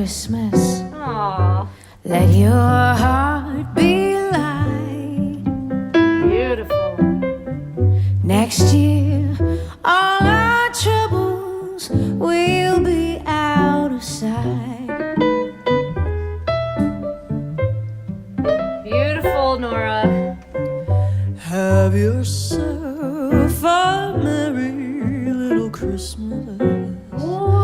Christmas. Aww. Let your heart be light. Beautiful. Next year, all our troubles will be out of sight. Beautiful, Nora. Have yourself a merry little Christmas. What?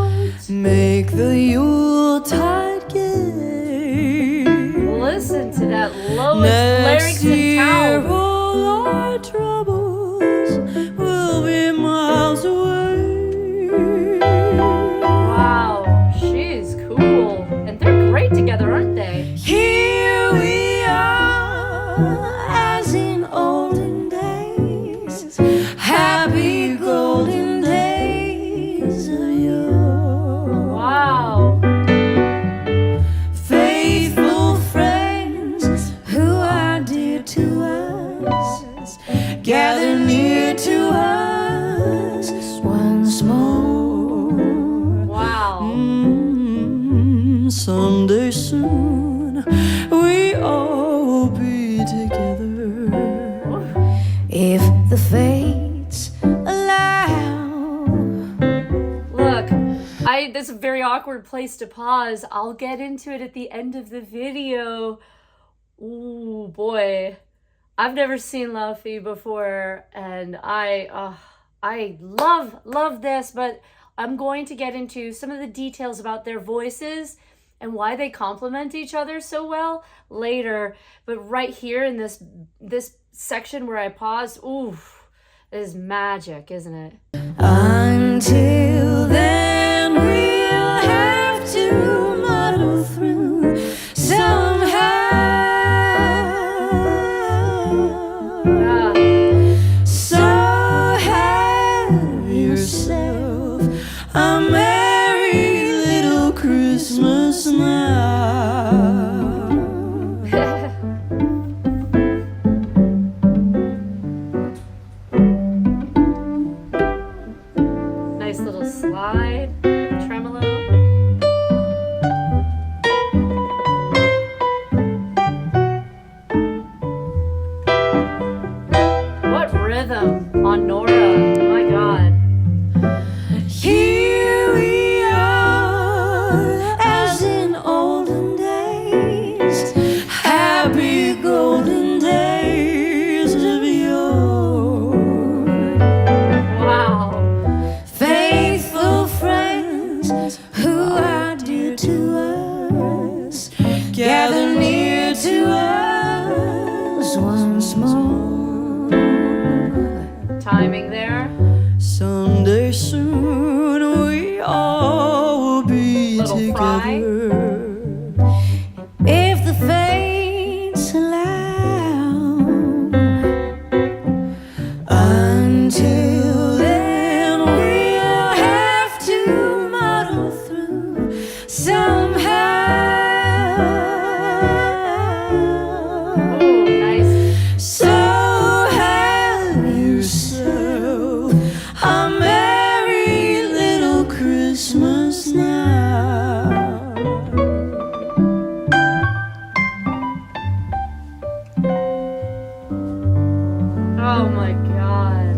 Make the Yuletide gay. Listen to that lowest Next larynx in year, town. all our troubles will be miles away. Wow, she's cool. And they're great together, aren't they? Here we are, as in olden days, happy golden days of yore. Wow. Faithful friends who are dear to us, gather near to us once more. Wow. Someday soon we all be together, if the fates allow. Look, this is a very awkward place to pause. I'll get into it at the end of the video. Ooh, boy. I've never seen Laufey before, and I love this, but I'm going to get into some of the details about their voices and why they complement each other so well later. But right here in this section where I paused, ooh, is magic, isn't it? Until then, we'll have to muddle through somehow. So have yourself a merry little Christmas now. Nice little slide, tremolo. What rhythm on Nora, my God. Here we are, as in olden days, happy golden days of yore. Wow. Faithful friends who are dear to us, gather near to us once more. Timing there. Someday soon we all will be Little fry. together, if the fates allow. Until then, we'll have to muddle through somehow. Oh, nice. So have yourself a merry little Christmas now. Oh my God.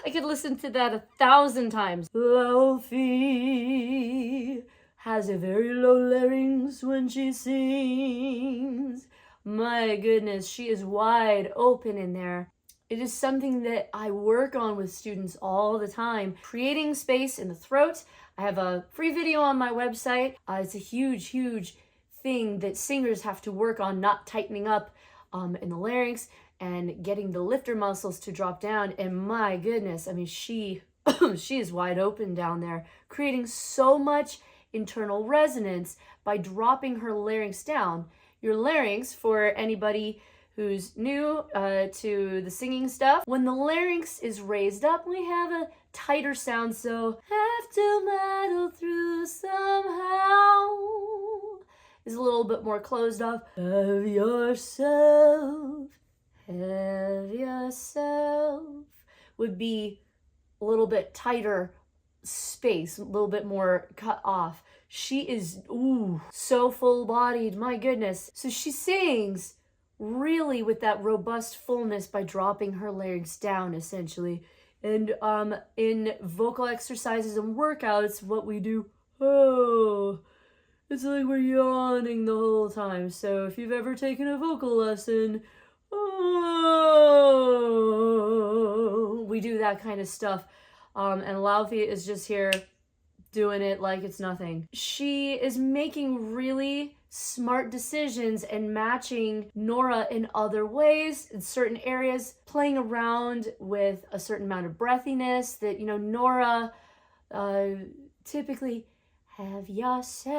I could listen to that 1,000 times. Laufey has a very low larynx when she sings. My goodness, she is wide open in there. It is something that I work on with students all the time, creating space in the throat. I have a free video on my website. It's a huge thing that singers have to work on, not tightening up in the larynx and getting the lifter muscles to drop down. And my goodness, I mean, she is wide open down there, creating so much internal resonance by dropping her larynx down. Your larynx, for anybody who's new to the singing stuff, when the larynx is raised up, we have a tighter sound, so have to muddle through somehow is a little bit more closed off. Have yourself would be a little bit tighter space, a little bit more cut off. She is, ooh, so full-bodied, my goodness. So she sings really with that robust fullness by dropping her larynx down, essentially. And in vocal exercises and workouts, what we do, oh, it's like we're yawning the whole time. So if you've ever taken a vocal lesson, oh, we do that kind of stuff. And Laufey is just here doing it like it's nothing. She is making really smart decisions and matching Nora in other ways, in certain areas, playing around with a certain amount of breathiness that, Nora typically, have yourself,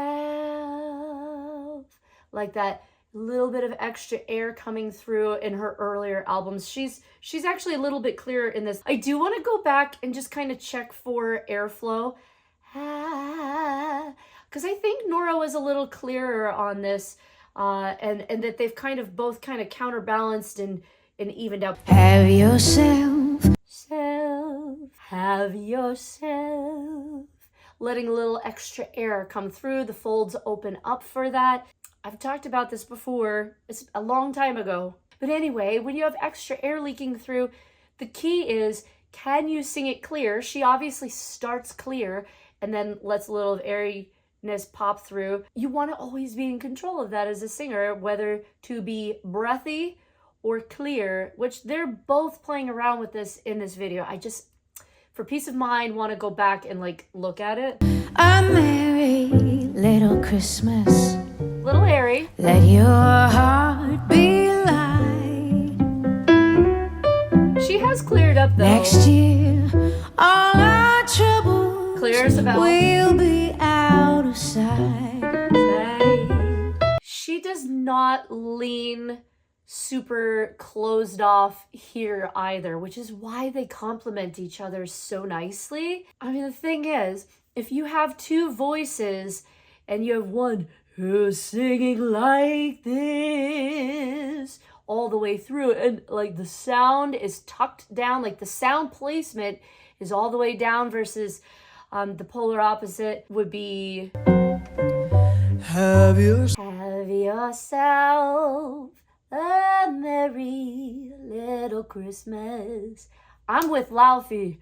like that little bit of extra air coming through in her earlier albums. She's actually a little bit clearer in this. I do want to go back and just kind of check for airflow, because I think Nora was a little clearer on this, and that they've both counterbalanced and evened out. Have yourself, have yourself. Letting a little extra air come through, the folds open up for that. I've talked about this before, it's a long time ago. But anyway, when you have extra air leaking through, the key is, can you sing it clear? She obviously starts clear and then lets a little of airiness pop through. You want to always be in control of that as a singer, whether to be breathy or clear, which they're both playing around with this in this video. I just, for peace of mind, want to go back and look at it. a merry little Christmas. Little airy. Let your heart be light. She has cleared up though. Next year, all our troubles Clears about. will be out of sight. She does not lean super closed off here either, which is why they complement each other so nicely. I mean, the thing is, if you have two voices and you have one who's singing like this all the way through, and the sound is tucked down, the sound placement is all the way down, versus the polar opposite would be Have yourself a merry little Christmas. I'm with Laufey.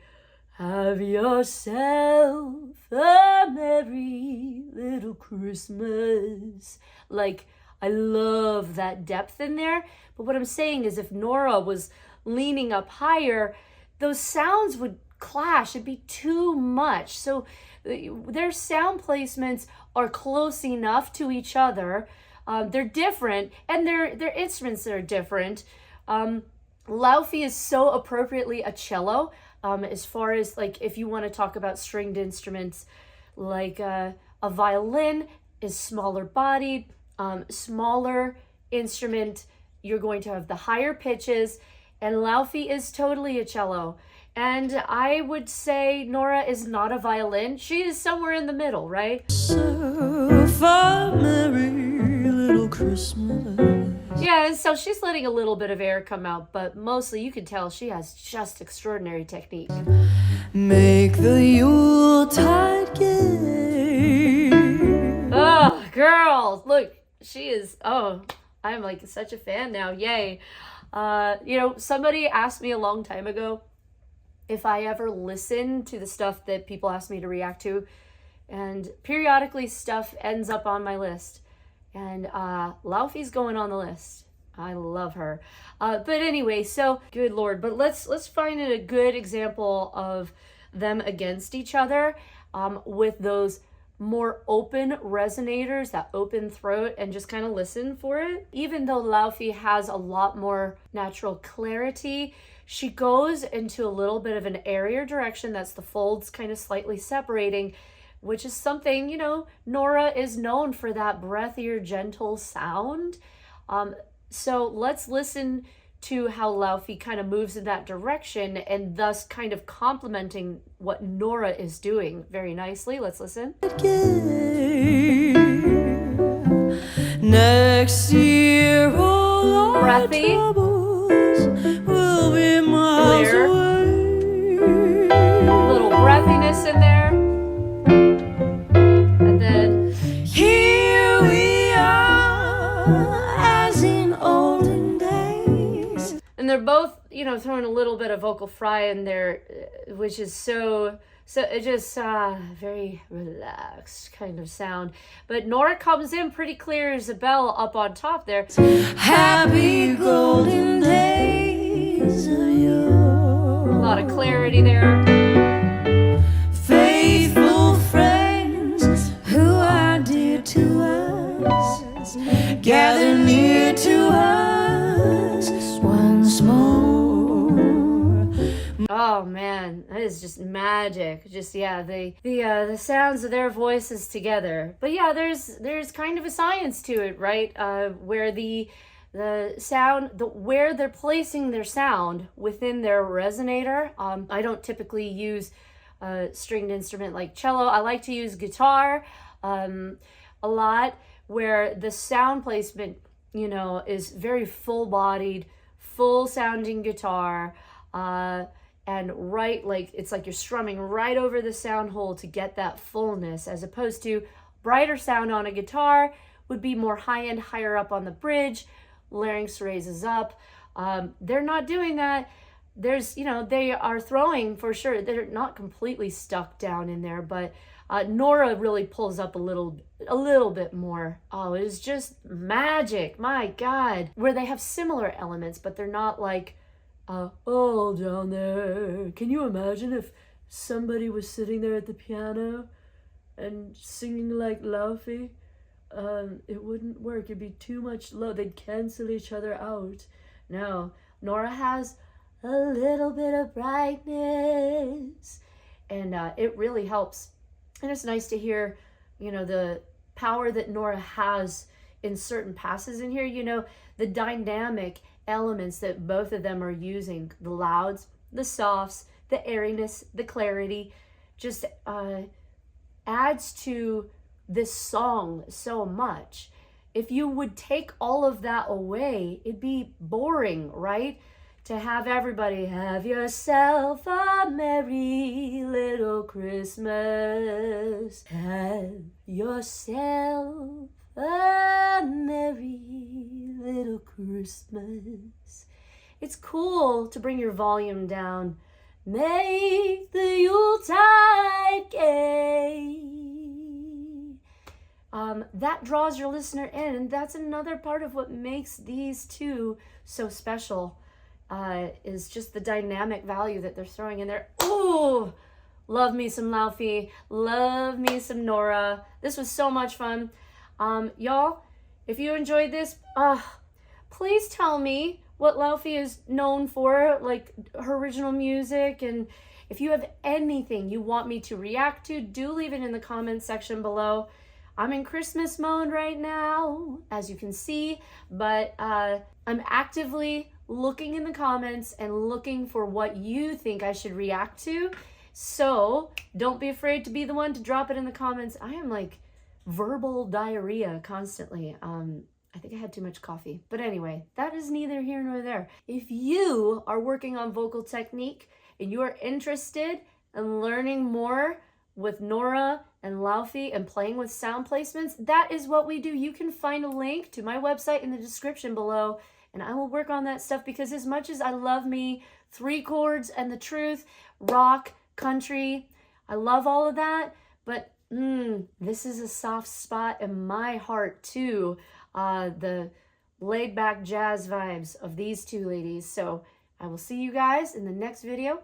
Have yourself a merry little Christmas. I love that depth in there. But what I'm saying is, if Nora was leaning up higher, those sounds would clash. It'd be too much. So their sound placements are close enough to each other. They're different, and their instruments are different. Laufey is so appropriately a cello, as far as if you want to talk about stringed instruments, a violin is smaller bodied, smaller instrument. You're going to have the higher pitches, and Laufey is totally a cello. And I would say Nora is not a violin. She is somewhere in the middle, right? a merry little Christmas. Yeah, and so she's letting a little bit of air come out, but mostly you can tell she has just extraordinary technique. Make the Yuletide gay. Oh, girl, look, she is, I'm such a fan now, yay. Somebody asked me a long time ago if I ever listen to the stuff that people ask me to react to, and periodically stuff ends up on my list. And Laufey's going on the list. I love her. But anyway, so good Lord. But let's find a good example of them against each other, with those more open resonators, that open throat, and just kind of listen for it. Even though Laufey has a lot more natural clarity, she goes into a little bit of an airier direction. That's the folds kind of slightly separating, which is something, Nora is known for that breathier, gentle sound. So let's listen to how Laufey kind of moves in that direction, and thus kind of complementing what Nora is doing very nicely. Let's listen. Next year, all our Breathy. troubles will be miles Clear. away. Little breathiness in there. throwing a little bit of vocal fry in there, which is so it just very relaxed kind of sound. But Nora comes in pretty clear as a bell up on top there. Happy golden days of yore. A lot of clarity there. Faithful friends who are dear to us, gather near to us once more. Oh man, that is just magic. Just the sounds of their voices together. But yeah, there's kind of a science to it, right? Where the sound, where they're placing their sound within their resonator. I don't typically use a stringed instrument like cello. I like to use guitar a lot, where the sound placement, is very full-bodied, full-sounding guitar, and it's like you're strumming right over the sound hole to get that fullness, as opposed to brighter sound on a guitar would be more high-end, higher up on the bridge, larynx raises up. They're not doing that. They are throwing for sure. They're not completely stuck down in there, but Nora really pulls up a little bit more. Oh, it is just magic. My God. Where they have similar elements, but they're not like, all down there. Can you imagine if somebody was sitting there at the piano and singing like Laufey? It wouldn't work. It'd be too much low. They'd cancel each other out. No, Nora has a little bit of brightness, and it really helps. And it's nice to hear, the power that Nora has in certain passes in here, the dynamic elements that both of them are using, the louds, the softs, the airiness, the clarity, just adds to this song so much. If you would take all of that away, it'd be boring, right? To have everybody have yourself a merry little Christmas. Have yourself a merry little Christmas. It's cool to bring your volume down. Make the Yuletide gay. That draws your listener in, and that's another part of what makes these two so special. Is just the dynamic value that they're throwing in there. Ooh, love me some Laufey, love me some Nora. This was so much fun. Y'all, if you enjoyed this, please tell me what Laufey is known for, like her original music, and if you have anything you want me to react to, do leave it in the comments section below. I'm in Christmas mode right now, as you can see, but I'm actively looking in the comments and looking for what you think I should react to. So don't be afraid to be the one to drop it in the comments. I am like verbal diarrhea constantly. I think I had too much coffee. But anyway, that is neither here nor there. If you are working on vocal technique and you are interested in learning more with Nora and Laufey and playing with sound placements, that is what we do. You can find a link to my website in the description below, and I will work on that stuff, because as much as I love me 3 chords and the truth, rock, country, I love all of that, but this is a soft spot in my heart too. The laid back jazz vibes of these two ladies. So I will see you guys in the next video.